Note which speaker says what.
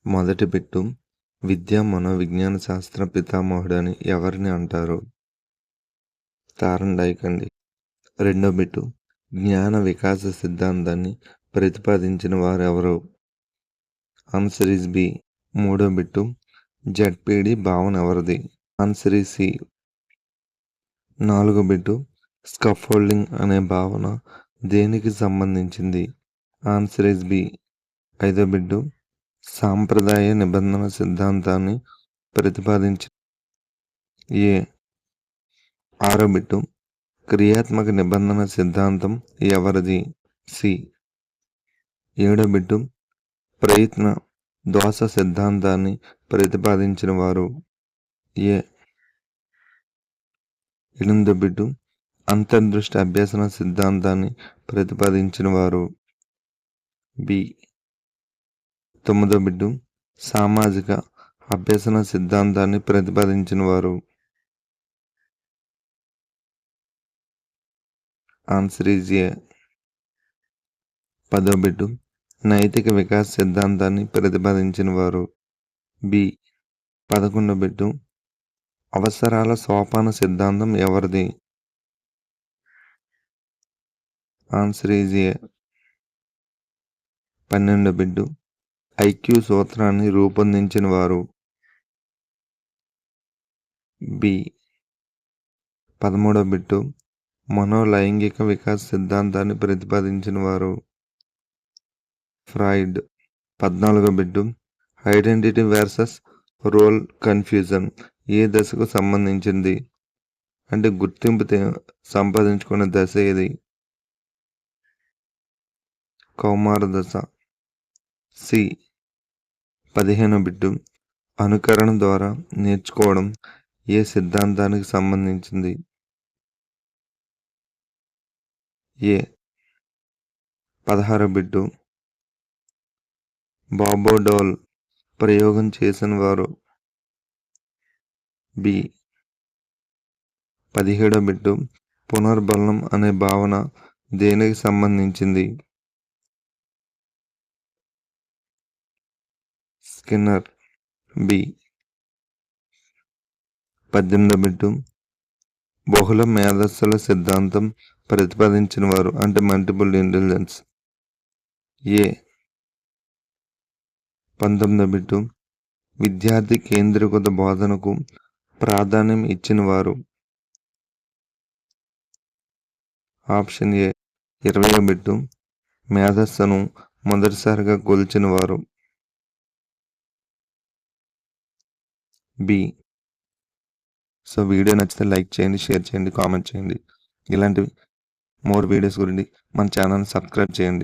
Speaker 1: మొదటి బిట్టు విద్యా మనోవిజ్ఞాన శాస్త్ర పితామహుడని ఎవరిని అంటారు? తారన్ డైక్ అండి. రెండో బిట్టు జ్ఞాన వికాస సిద్ధాంతాన్ని ప్రతిపాదించిన వారెవరు? Answer is B. మూడో బిట్టు జెడ్పీడి భావన ఎవరిది? Answer is C. నాలుగో బిట్టు స్కాఫోల్డింగ్ అనే భావన దేనికి సంబంధించింది? Answer is B. ఐదో బిట్టు సాంప్రదాయ నిబంధన సిద్ధాంతాన్ని ప్రతిపాదించిన ఏ? ఆరో బిట్టు క్రియాత్మక నిబంధన సిద్ధాంతం ఎవరిది? సి. ఏడో బిట్టు ప్రయత్న దోష సిద్ధాంతాన్ని ప్రతిపాదించిన వారు? ఏ. ఎనిమిదో బిట్టు అంతర్దృష్టి అభ్యసన సిద్ధాంతాన్ని ప్రతిపాదించిన వారు? బి. తొమ్మిదో బిట్టు సామాజిక అభ్యసన సిద్ధాంతాన్ని ప్రతిపాదించిన వారు? ఆన్సర్ ఈజ్ ఏ. పదో బిట్టు నైతిక వికాస సిద్ధాంతాన్ని ప్రతిపాదించిన వారు? బి. 11 బిట్టు అవసరాల సోపాన సిద్ధాంతం ఎవరిది? Answer is A. 12 bit IQ సూత్రాన్ని రూపొందించిన వారు? బి. 13 బిట్టు మనోలైంగిక వికాస సిద్ధాంతాన్ని ప్రతిపాదించిన వారు? ఫ్రాయిడ్. 14 బిట్టు ఐడెంటిటీ వర్సెస్ రోల్ కన్ఫ్యూజన్ ఏ దశకు సంబంధించింది? అంటే గుర్తింపు సంపాదించుకునే దశ ఏది? కౌమార దశ. సి. 15 బిట్టు అనుకరణ ద్వారా నేర్చుకోవడం ఏ సిద్ధాంతానికి సంబంధించింది? ఏ. 16 బిట్టు బాబోడోల్ ప్రయోగం చేసిన వారు? బి. 17 బిట్టు పునర్బలం అనే భావన దేనికి సంబంధించింది? స్కిన్నర్. బి. 18 బిట్టు బహుళ మేధస్సుల సిద్ధాంతం ప్రతిపాదించిన వారు? అంటే మల్టిపుల్ ఇంటెలిజెన్స్. ఏ. 19 బిట్టు విద్యార్థి కేంద్రీకృత బోధనకు ప్రాధాన్యం ఇచ్చిన వారు? Option A. 20 బిట్టు మేధస్సును మొదటిసారిగా కొలిచిన వారు? బి. సో వీడియో నచ్చితే లైక్ చేయండి, షేర్ చేయండి, కామెంట్ చేయండి. ఇలాంటివి మోర్ వీడియోస్ గురించి మన ఛానల్ని సబ్స్క్రైబ్ చేయండి.